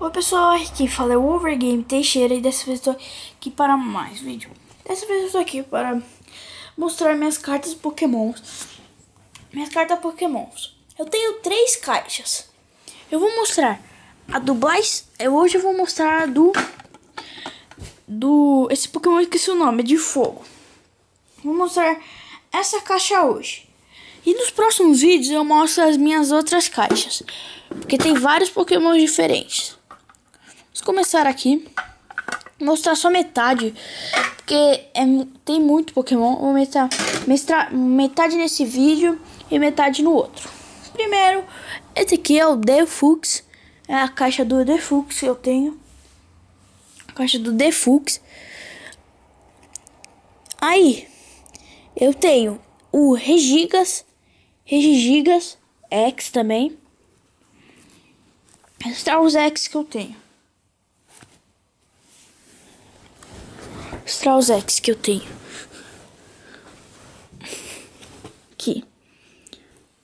Oi pessoal, aqui fala é o Overgame Teixeira e dessa vez estou aqui para mais vídeo. Dessa vez eu estou aqui para mostrar minhas cartas Pokémons. Minhas cartas Pokémons. Eu tenho 3 caixas. Eu vou mostrar a do Blaze. Hoje eu vou mostrar a esse Pokémon, esqueci o nome, é de fogo. Vou mostrar essa caixa hoje. E nos próximos vídeos eu mostro as minhas outras caixas, porque tem vários Pokémon diferentes. Vamos começar aqui. Vou mostrar só metade, porque tem muito Pokémon. Vou mostrar metade nesse vídeo e metade no outro. Primeiro, esse aqui é o Defux. É a caixa do Defux que eu tenho. A caixa do Defux. Aí, eu tenho o Regigigas X também. Mostrar os X que eu tenho. Mostrar os X que eu tenho. Aqui.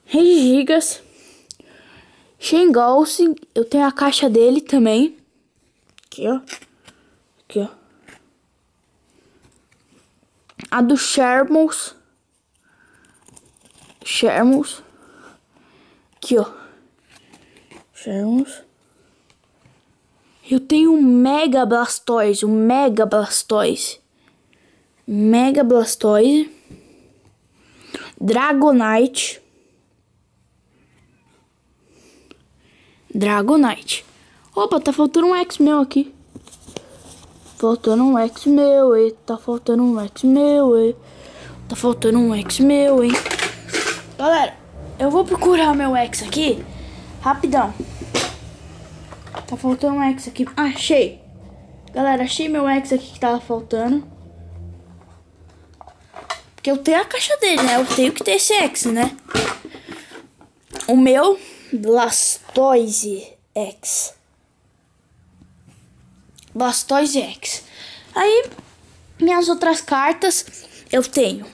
Regigigas. Shengalce. Eu tenho a caixa dele também. Aqui, ó. Aqui, ó. A do Shermos. Aqui, ó. Shermos. Eu tenho um Mega Blastoise. Dragonite. Opa, tá faltando um X meu aqui. Faltando um X meu, hein? Tá faltando um X meu, hein? Galera, eu vou procurar o meu X aqui. Rapidão. Tá faltando um X aqui. Achei. Galera, achei meu X aqui que tava faltando. Porque eu tenho a caixa dele, né? Eu tenho que ter esse X, né? O meu Blastoise X. Aí, minhas outras cartas, eu tenho.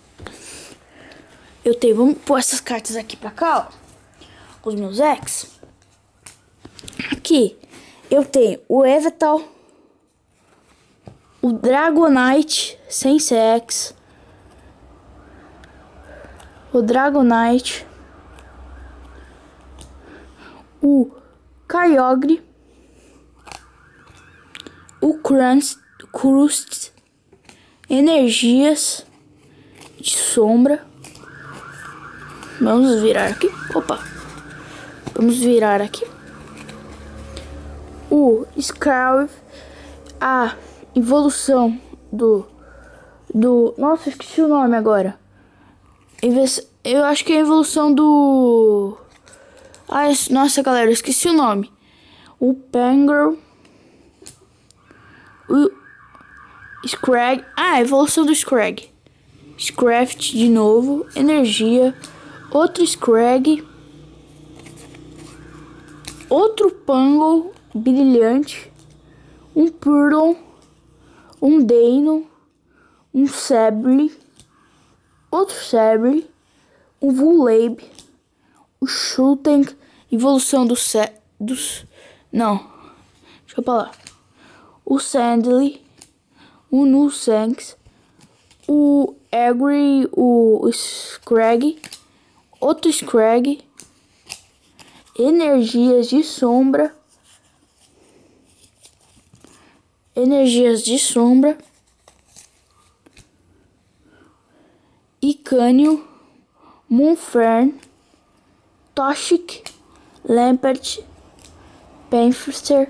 Vamos pôr essas cartas aqui pra cá, ó. Os meus X. Aqui, eu tenho o Yveltal, o Dragonite, sem X. O Dragonite. O Kyogre. O Crust. Energias de sombra. Vamos virar aqui. Opa. Vamos virar aqui. O Scarf. A evolução do... Nossa, esqueci o nome agora. Eu acho que é a evolução do... Ai, nossa, galera, eu esqueci o nome. O Pangrel. O Scrag. A evolução do Scrag. Scraft de novo. Energia. Outro Scrag. Outro Pango brilhante. Um Purlon. Um Deino. Um Sableye. Outro Sableye. Um Vullaby. O Shooting. Evolução não. Deixa eu falar. O Sandly. O Nusanks. O Agri. O Scrag. Outro Scrag. Energias de sombra. Icânio. Moonfern. Toxic. Lampert. Panfister.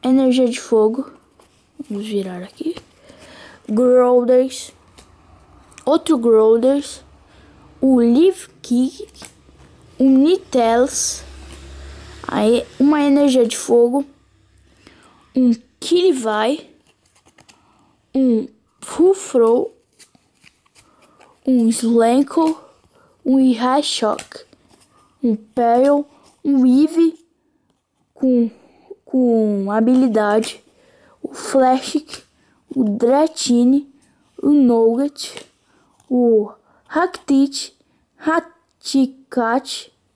Energia de fogo. Vamos virar aqui. Grouders. Outro Grouders. O Leaf Kick. Um Nitels. Aí, uma energia de fogo. Um Kirivai. Um Fufro. Um Slanko. Um Irashock. Um Peril. Um Eevee com habilidade. O Flash. O Dratini. O Nougat. O Ractit.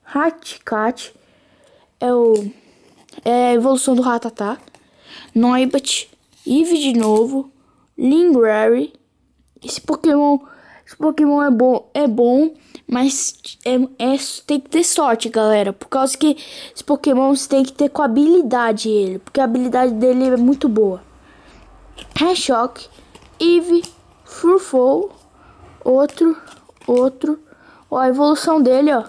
Raticat. É o É a evolução do Rattata. Noibat. Eevee de novo. Linguary. Esse Pokémon é bom, mas tem que ter sorte, galera. Por causa que esse Pokémon você tem que ter com habilidade ele. Porque a habilidade dele é muito boa. Shock, Eevee, Furfou, outro. Ó, a evolução dele, ó.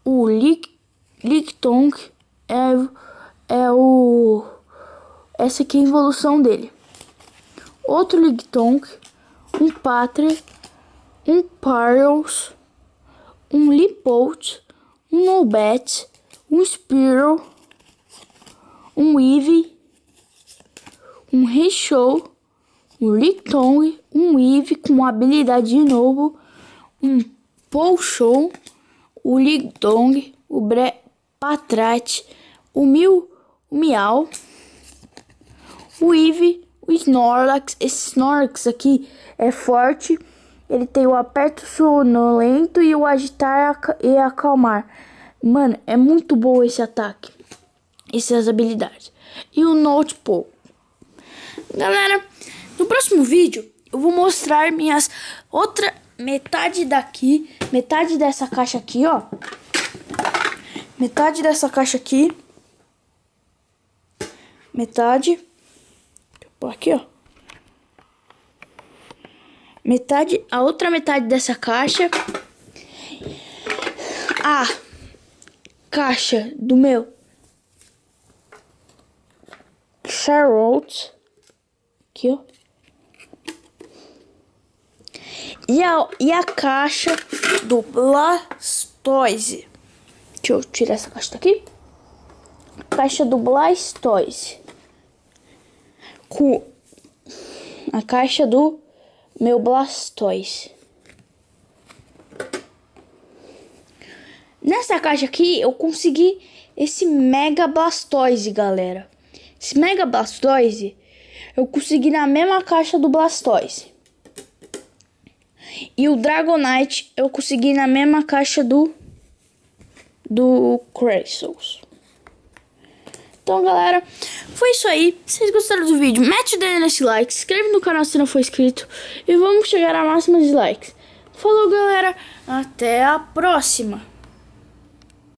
O Lictong essa aqui é a evolução dele. Outro Lictong, um Patre, um Parles, um Lipout, um Nobat, um Spearow, um Eevee, um Reshou, um Lictong, um Eevee com habilidade de novo, um Polshow, o Lictong, o Patrat, o Miau, o Eevee, o Snorlax. Esse Snorlax aqui é forte. Ele tem o aperto sonolento e o agitar e acalmar. Mano, é muito bom esse ataque. Essas habilidades. E o Notepad. Galera, no próximo vídeo eu vou mostrar minhas metade daqui, metade dessa caixa aqui, ó. Metade dessa caixa aqui. Metade. Deixa eu pôr aqui, ó. Metade, a outra metade dessa caixa. A caixa do meu Charlotte. Aqui, ó. E a caixa do Blastoise. Deixa eu tirar essa caixa daqui. Caixa do Blastoise. Com a caixa do meu Blastoise. Nessa caixa aqui eu consegui esse Mega Blastoise, galera. Esse Mega Blastoise eu consegui na mesma caixa do Blastoise. E o Dragonite eu consegui na mesma caixa do Crystals. Então, galera, foi isso aí. Se vocês gostaram do vídeo, mete o dedo nesse like, se inscreve no canal se não for inscrito e vamos chegar à máxima de likes. Falou, galera, até a próxima.